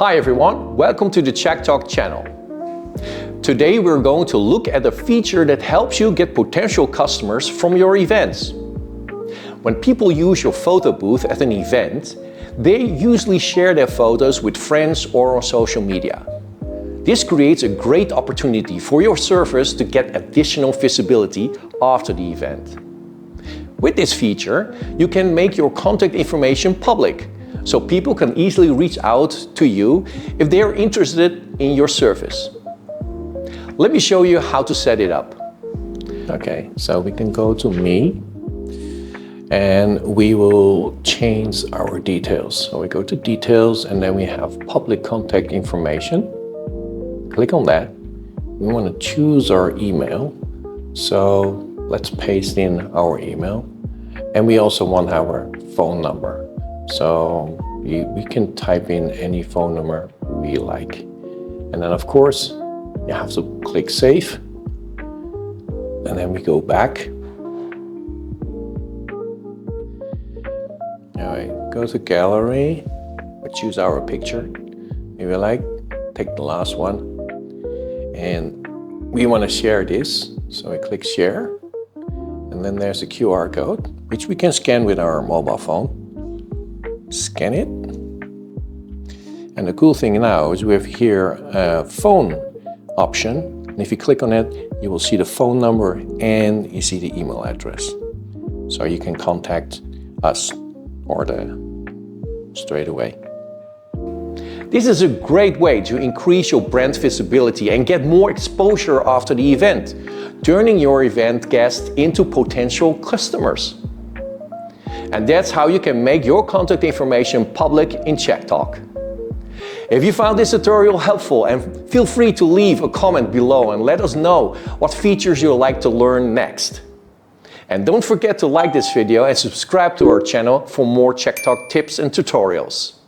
Hi everyone, welcome to the ChackTok channel. Today we're going to look at a feature that helps you get potential customers from your events. When people use your photo booth at an event, they usually share their photos with friends or on social media. This creates a great opportunity for your service to get additional visibility after the event. With this feature, you can make your contact information public, so people can easily reach out to you if they are interested in your service. Let me show you how to set it up. Okay, so we can go to Me, and we will change our details. So we go to Details, and then we have Public Contact Information. Click on that. We want to choose our email. So let's paste in our email. And we also want our phone number. So we can type in any phone number we like. And then of course, you have to click Save. And then we go back. All right, go to Gallery. We choose our picture. If you like, take the last one. And we want to share this. So we click Share. And then there's a QR code, which we can scan with our mobile phone. Scan it. And the cool thing now is we have here a phone option. And if you click on it, you will see the phone number and you see the email address. So you can contact us or straight away. This is a great way to increase your brand visibility and get more exposure after the event, turning your event guests into potential customers. And that's how you can make your contact information public in ChackTok. If you found this tutorial helpful, and feel free to leave a comment below and let us know what features you'd like to learn next. And don't forget to like this video and subscribe to our channel for more ChackTok tips and tutorials.